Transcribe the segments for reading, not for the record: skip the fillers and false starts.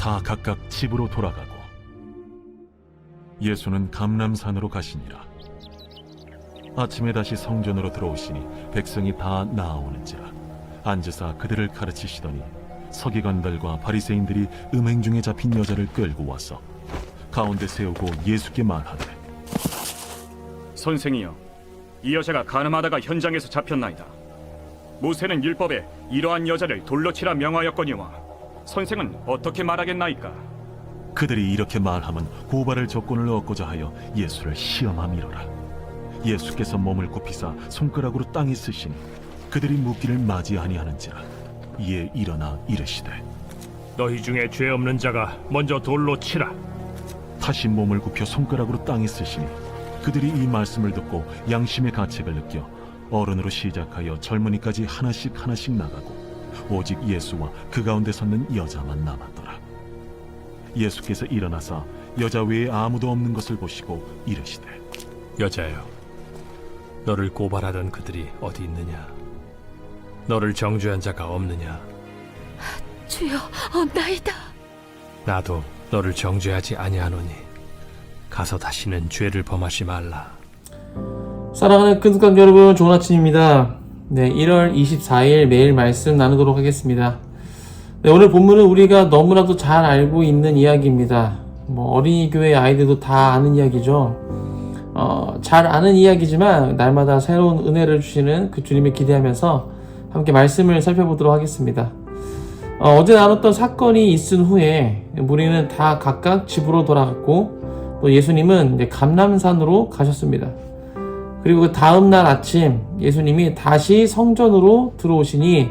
다 각각 집으로 돌아가고 예수는 감람산으로 가시니라. 아침에 다시 성전으로 들어오시니 백성이 다 나아오는지라 앉으사 그들을 가르치시더니 서기관들과 바리새인들이 음행 중에 잡힌 여자를 끌고 와서 가운데 세우고 예수께 말하되, 선생이여, 이 여자가 간음하다가 현장에서 잡혔나이다. 모세는 율법에 이러한 여자를 돌로 치라 명하였거니와 선생은 어떻게 말하겠나이까? 그들이 이렇게 말하면 고발할 조건을 얻고자 하여 예수를 시험함이로라. 예수께서 몸을 굽히사 손가락으로 땅에 쓰시니 그들이 묻기를 맞이 아니하는지라. 이에 일어나 이르시되, 너희 중에 죄 없는 자가 먼저 돌로 치라. 다시 몸을 굽혀 손가락으로 땅에 쓰시니 그들이 이 말씀을 듣고 양심의 가책을 느껴 어른으로 시작하여 젊은이까지 하나씩 나가고 오직 예수와 그 가운데 섰는 여자만 남았더라. 예수께서 일어나사 여자 외에 아무도 없는 것을 보시고 이르시되, 여자여, 너를 고발하던 그들이 어디 있느냐? 너를 정죄한 자가 없느냐? 주여, 없나이다. 나도 너를 정죄하지 아니하노니 가서 다시는 죄를 범하지 말라. 사랑하는 큰숙강 여러분, 좋은 아침입니다. 네, 1월 24일 매일 말씀 나누도록 하겠습니다. 네, 오늘 본문은 우리가 너무나도 잘 알고 있는 이야기입니다. 어린이 교회 아이들도 다 아는 이야기죠. 잘 아는 이야기지만 날마다 새로운 은혜를 주시는 그 주님을 기대하면서 함께 말씀을 살펴보도록 하겠습니다. 어제 나눴던 사건이 있은 후에 우리는 다 각각 집으로 돌아갔고 또 예수님은 이제 감람산으로 가셨습니다. 그리고 그 다음 날 아침 예수님이 다시 성전으로 들어오시니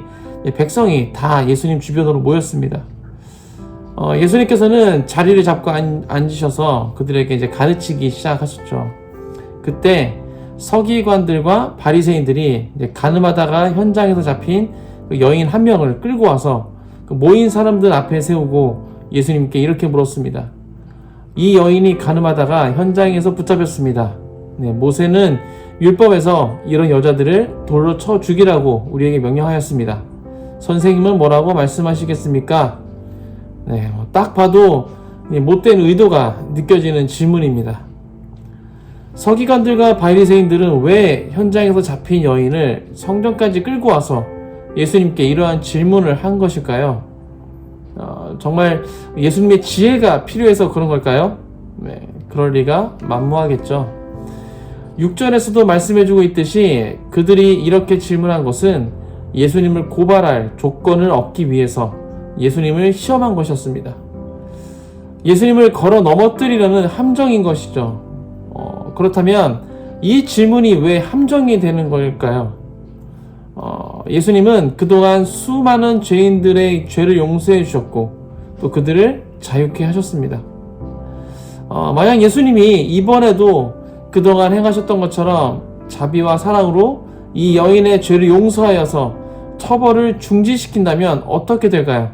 백성이 다 예수님 주변으로 모였습니다. 예수님께서는 자리를 잡고 앉으셔서 그들에게 이제 가르치기 시작하셨죠. 그때 서기관들과 바리새인들이 이제 간음하다가 현장에서 잡힌 그 여인 한 명을 끌고 와서 그 모인 사람들 앞에 세우고 예수님께 이렇게 물었습니다. 이 여인이 간음하다가 현장에서 붙잡혔습니다. 네, 모세는 율법에서 이런 여자들을 돌로 쳐 죽이라고 우리에게 명령하였습니다. 선생님은 뭐라고 말씀하시겠습니까? 네, 딱 봐도 못된 의도가 느껴지는 질문입니다. 서기관들과 바리새인들은 왜 현장에서 잡힌 여인을 성전까지 끌고 와서 예수님께 이러한 질문을 한 것일까요? 정말 예수님의 지혜가 필요해서 그런 걸까요? 네, 그럴 리가 만무하겠죠. 6절에서도 말씀해주고 있듯이 그들이 이렇게 질문한 것은 예수님을 고발할 조건을 얻기 위해서 예수님을 시험한 것이었습니다. 예수님을 걸어 넘어뜨리려는 함정인 것이죠. 그렇다면 이 질문이 왜 함정이 되는 걸까요? 예수님은 그동안 수많은 죄인들의 죄를 용서해 주셨고 또 그들을 자유케 하셨습니다. 만약 예수님이 이번에도 그동안 행하셨던 것처럼 자비와 사랑으로 이 여인의 죄를 용서하여서 처벌을 중지시킨다면 어떻게 될까요?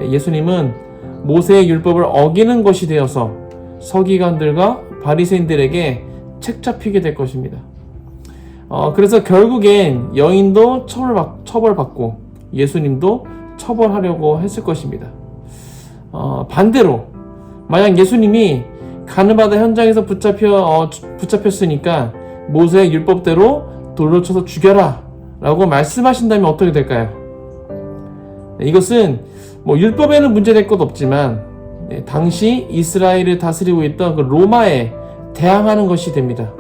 예수님은 모세의 율법을 어기는 것이 되어서 서기관들과 바리새인들에게 책잡히게 될 것입니다. 그래서 결국엔 여인도 처벌받고 예수님도 처벌하려고 했을 것입니다. 반대로 만약 예수님이 간음하다 현장에서 붙잡혔으니까 모세의 율법대로 돌로 쳐서 죽여라 라고 말씀하신다면 어떻게 될까요? 이것은 율법에는 문제될 것 없지만 당시 이스라엘을 다스리고 있던 그 로마에 대항하는 것이 됩니다.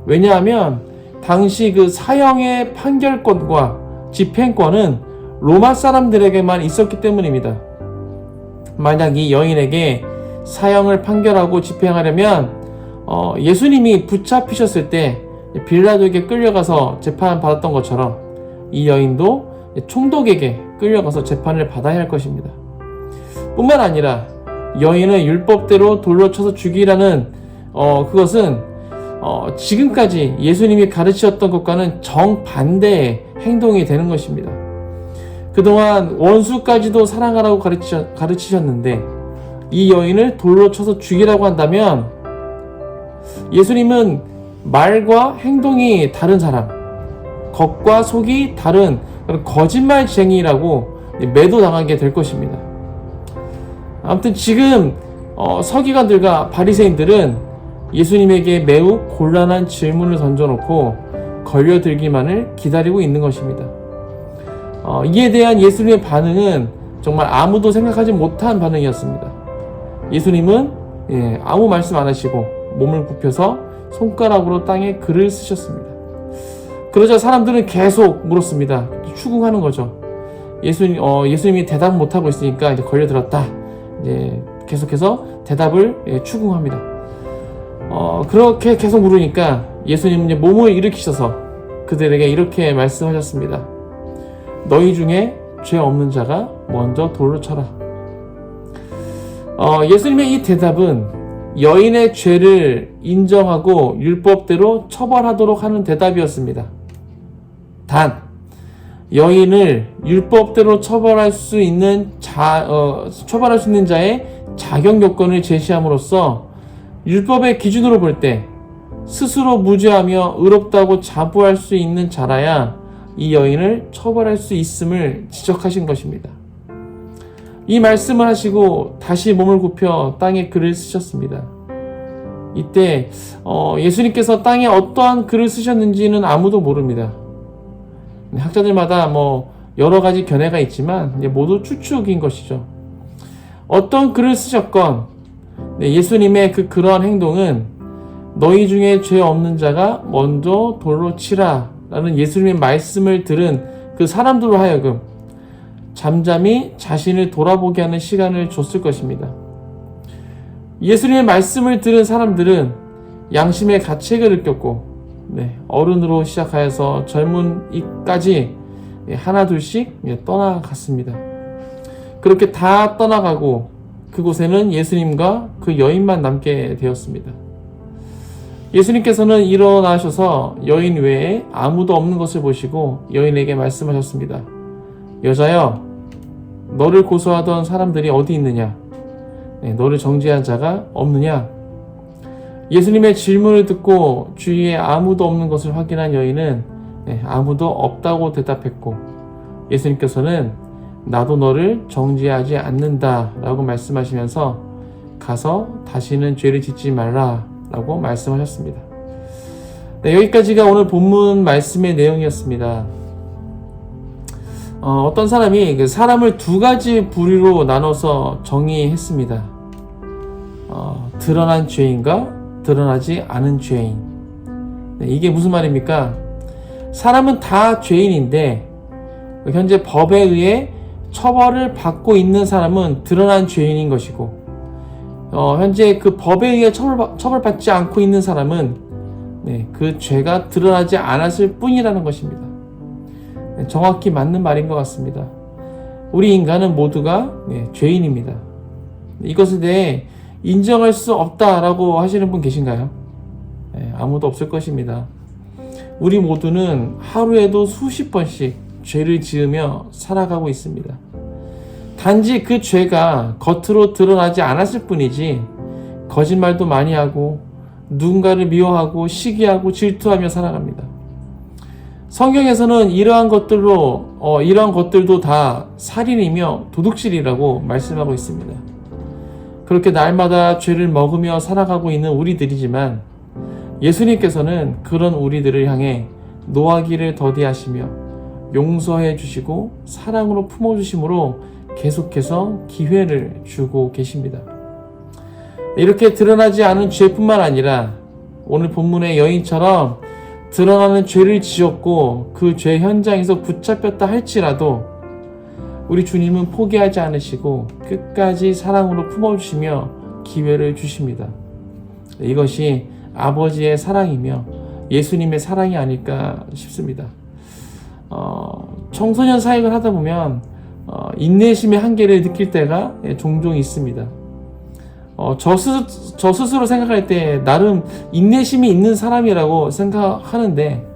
왜냐하면 당시 그 사형의 판결권과 집행권은 로마 사람들에게만 있었기 때문입니다. 만약 이 여인에게 사형을 판결하고 집행하려면 예수님이 붙잡히셨을 때 빌라도에게 끌려가서 재판을 받았던 것처럼 이 여인도 총독에게 끌려가서 재판을 받아야 할 것입니다. 뿐만 아니라 여인은 율법대로 돌로 쳐서 죽이라는 그것은 지금까지 예수님이 가르치셨던 것과는 정반대의 행동이 되는 것입니다. 그동안 원수까지도 사랑하라고 가르치셨는데 이 여인을 돌로 쳐서 죽이라고 한다면 예수님은 말과 행동이 다른 사람, 겉과 속이 다른 거짓말쟁이라고 매도당하게 될 것입니다. 아무튼 지금 서기관들과 바리새인들은 예수님에게 매우 곤란한 질문을 던져놓고 걸려들기만을 기다리고 있는 것입니다. 이에 대한 예수님의 반응은 정말 아무도 생각하지 못한 반응이었습니다. 예수님은 아무 말씀 안 하시고 몸을 굽혀서 손가락으로 땅에 글을 쓰셨습니다. 그러자 사람들은 계속 물었습니다. 추궁하는 거죠. 예수님이 대답 못하고 있으니까 이제 걸려들었다. 이제 계속해서 대답을 추궁합니다. 그렇게 계속 물으니까 예수님은 이제 몸을 일으키셔서 그들에게 이렇게 말씀하셨습니다. 너희 중에 죄 없는 자가 먼저 돌로 쳐라. 예수님의 이 대답은 여인의 죄를 인정하고 율법대로 처벌하도록 하는 대답이었습니다. 단, 여인을 율법대로 처벌할 수 있는 자의 자격 요건을 제시함으로써 율법의 기준으로 볼 때 스스로 무죄하며 의롭다고 자부할 수 있는 자라야 이 여인을 처벌할 수 있음을 지적하신 것입니다. 이 말씀을 하시고 다시 몸을 굽혀 땅에 글을 쓰셨습니다. 이때 예수님께서 땅에 어떠한 글을 쓰셨는지는 아무도 모릅니다. 학자들마다 여러 가지 견해가 있지만 모두 추측인 것이죠. 어떤 글을 쓰셨건 예수님의 그러한 행동은 너희 중에 죄 없는 자가 먼저 돌로 치라 라는 예수님의 말씀을 들은 그 사람들로 하여금 잠잠히 자신을 돌아보게 하는 시간을 줬을 것입니다. 예수님의 말씀을 들은 사람들은 양심의 가책을 느꼈고 어른으로 시작하여서 젊은이까지 하나 둘씩 떠나갔습니다. 그렇게 다 떠나가고 그곳에는 예수님과 그 여인만 남게 되었습니다. 예수님께서는 일어나셔서 여인 외에 아무도 없는 것을 보시고 여인에게 말씀하셨습니다. 여자여, 너를 고소하던 사람들이 어디 있느냐? 너를 정죄한 자가 없느냐? 예수님의 질문을 듣고 주위에 아무도 없는 것을 확인한 여인은 아무도 없다고 대답했고 예수님께서는 나도 너를 정죄하지 않는다 라고 말씀하시면서 가서 다시는 죄를 짓지 말라 라고 말씀하셨습니다. 여기까지가 오늘 본문 말씀의 내용이었습니다. 어떤 사람이 사람을 두 가지 부류로 나눠서 정의했습니다. 드러난 죄인과 드러나지 않은 죄인. 이게 무슨 말입니까? 사람은 다 죄인인데 현재 법에 의해 처벌을 받고 있는 사람은 드러난 죄인인 것이고 현재 그 법에 의해 처벌받지 않고 있는 사람은 그 죄가 드러나지 않았을 뿐이라는 것입니다. 정확히 맞는 말인 것 같습니다. 우리 인간은 모두가 죄인입니다. 이것에 대해 인정할 수 없다라고 하시는 분 계신가요? 아무도 없을 것입니다. 우리 모두는 하루에도 수십 번씩 죄를 지으며 살아가고 있습니다. 단지 그 죄가 겉으로 드러나지 않았을 뿐이지 거짓말도 많이 하고 누군가를 미워하고 시기하고 질투하며 살아갑니다. 성경에서는 이러한 것들도 다 살인이며 도둑질이라고 말씀하고 있습니다. 그렇게 날마다 죄를 먹으며 살아가고 있는 우리들이지만 예수님께서는 그런 우리들을 향해 노하기를 더디하시며 용서해 주시고 사랑으로 품어주심으로 계속해서 기회를 주고 계십니다. 이렇게 드러나지 않은 죄뿐만 아니라 오늘 본문의 여인처럼 드러나는 죄를 지었고 그 죄 현장에서 붙잡혔다 할지라도 우리 주님은 포기하지 않으시고 끝까지 사랑으로 품어주시며 기회를 주십니다. 이것이 아버지의 사랑이며 예수님의 사랑이 아닐까 싶습니다. 청소년 사역을 하다 보면 인내심의 한계를 느낄 때가 종종 있습니다. 저 스스로 생각할 때 나름 인내심이 있는 사람이라고 생각하는데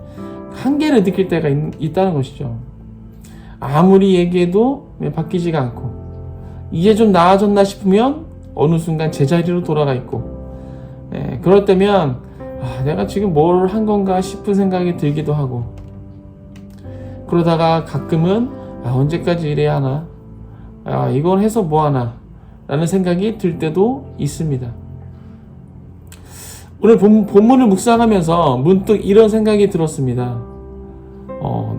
한계를 느낄 때가 있다는 것이죠. 아무리 얘기해도 바뀌지가 않고 이제 좀 나아졌나 싶으면 어느 순간 제자리로 돌아가 있고 그럴 때면 내가 지금 뭘 한 건가 싶은 생각이 들기도 하고 그러다가 가끔은 언제까지 이래야 하나 이걸 해서 뭐 하나 라는 생각이 들 때도 있습니다. 오늘 본문을 묵상하면서 문득 이런 생각이 들었습니다.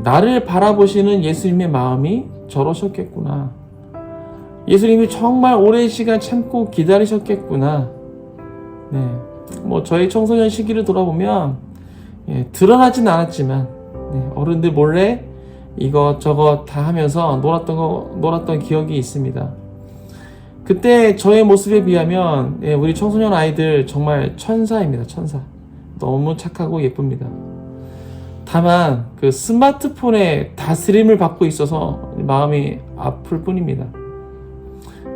나를 바라보시는 예수님의 마음이 저러셨겠구나. 예수님이 정말 오랜 시간 참고 기다리셨겠구나. 네, 저희 청소년 시기를 돌아보면 드러나진 않았지만 어른들 몰래 이것저것 다 하면서 놀았던 기억이 있습니다. 그때 저의 모습에 비하면 우리 청소년 아이들 정말 천사입니다. 천사. 너무 착하고 예쁩니다. 다만 그 스마트폰의 다스림을 받고 있어서 마음이 아플 뿐입니다.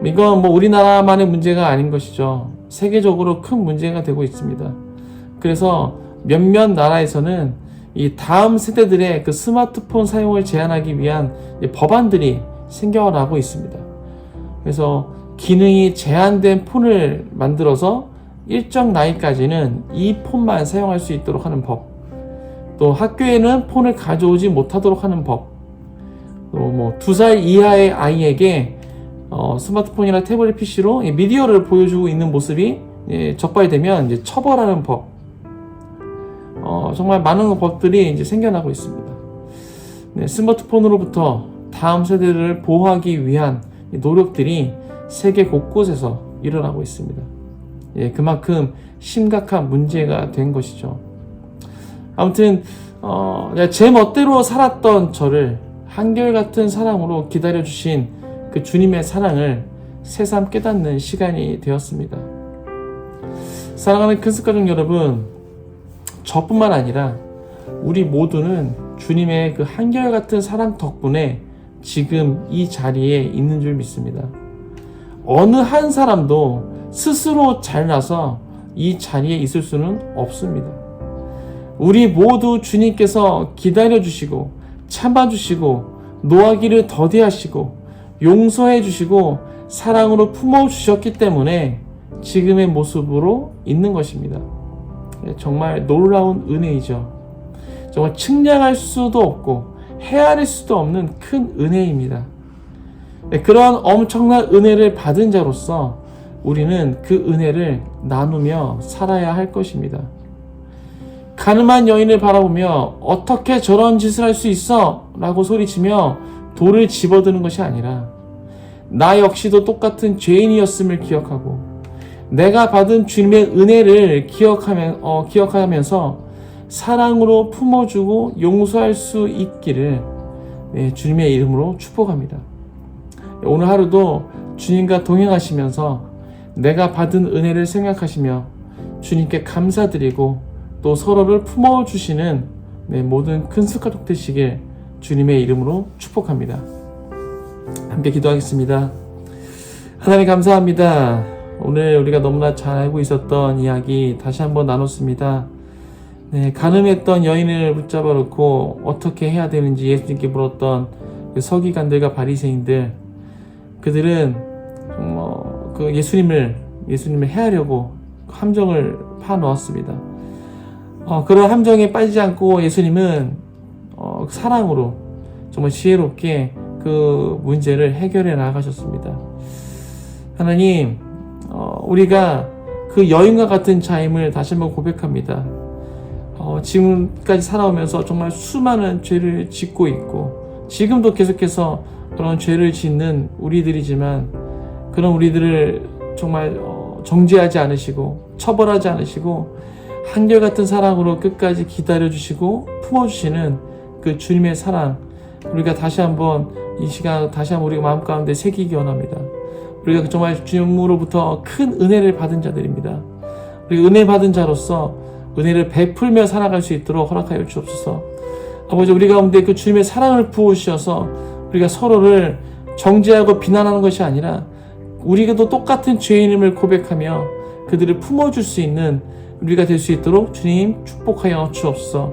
이건 우리나라만의 문제가 아닌 것이죠. 세계적으로 큰 문제가 되고 있습니다. 그래서 몇몇 나라에서는 이 다음 세대들의 그 스마트폰 사용을 제한하기 위한 법안들이 생겨나고 있습니다. 그래서 기능이 제한된 폰을 만들어서 일정 나이까지는 이 폰만 사용할 수 있도록 하는 법, 또 학교에는 폰을 가져오지 못하도록 하는 법, 또 2살 이하의 아이에게 스마트폰이나 태블릿 PC로 미디어를 보여주고 있는 모습이 적발되면 이제 처벌하는 법, 정말 많은 법들이 이제 생겨나고 있습니다. 스마트폰으로부터 다음 세대를 보호하기 위한 노력들이 세계 곳곳에서 일어나고 있습니다. 그만큼 심각한 문제가 된 것이죠. 아무튼 제 멋대로 살았던 저를 한결같은 사랑으로 기다려주신 그 주님의 사랑을 새삼 깨닫는 시간이 되었습니다. 사랑하는 큰스가족 여러분, 저뿐만 아니라 우리 모두는 주님의 그 한결같은 사랑 덕분에 지금 이 자리에 있는 줄 믿습니다. 어느 한 사람도 스스로 잘나서 이 자리에 있을 수는 없습니다. 우리 모두 주님께서 기다려주시고 참아주시고 노하기를 더디하시고 용서해주시고 사랑으로 품어주셨기 때문에 지금의 모습으로 있는 것입니다. 정말 놀라운 은혜이죠. 정말 측량할 수도 없고 헤아릴 수도 없는 큰 은혜입니다. 그러한 엄청난 은혜를 받은 자로서 우리는 그 은혜를 나누며 살아야 할 것입니다. 가늠한 여인을 바라보며 어떻게 저런 짓을 할 수 있어? 라고 소리치며 돌을 집어드는 것이 아니라 나 역시도 똑같은 죄인이었음을 기억하고 내가 받은 주님의 은혜를 기억하면서 사랑으로 품어주고 용서할 수 있기를 주님의 이름으로 축복합니다. 오늘 하루도 주님과 동행하시면서 내가 받은 은혜를 생각하시며 주님께 감사드리고 또 서로를 품어주시는 모든 큰스가족 되시길 주님의 이름으로 축복합니다. 함께 기도하겠습니다. 하나님 감사합니다. 오늘 우리가 너무나 잘 알고 있었던 이야기 다시 한번 나눴습니다. 가늠했던 여인을 붙잡아 놓고 어떻게 해야 되는지 예수님께 물었던 그 서기관들과 바리새인들, 그들은 그 예수님을 해하려고 함정을 파놓았습니다. 그런 함정에 빠지지 않고 예수님은 사랑으로 정말 지혜롭게 그 문제를 해결해 나가셨습니다. 하나님, 우리가 그 여인과 같은 자임을 다시 한번 고백합니다. 지금까지 살아오면서 정말 수많은 죄를 짓고 있고 지금도 계속해서 그런 죄를 짓는 우리들이지만 그런 우리들을 정말 정죄하지 않으시고 처벌하지 않으시고 한결같은 사랑으로 끝까지 기다려주시고 품어주시는 그 주님의 사랑, 우리가 다시 한번 이 시간 다시 한번 우리가 마음 가운데 새기기 원합니다. 우리가 정말 주님으로부터 큰 은혜를 받은 자들입니다. 우리 은혜 받은 자로서 은혜를 베풀며 살아갈 수 있도록 허락하여 주옵소서. 아버지, 우리 가운데 그 주님의 사랑을 부으셔서 우리가 서로를 정죄하고 비난하는 것이 아니라 우리가도 똑같은 죄인임을 고백하며 그들을 품어줄 수 있는 우리가 될 수 있도록 주님 축복하여 주옵소서.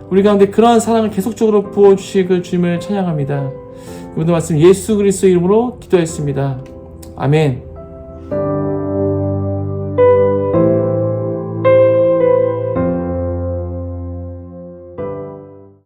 우리 가운데 그러한 사랑을 계속적으로 부어주실 그 주님을 찬양합니다. 이번도 말씀 예수 그리스도 이름으로 기도했습니다. 아멘.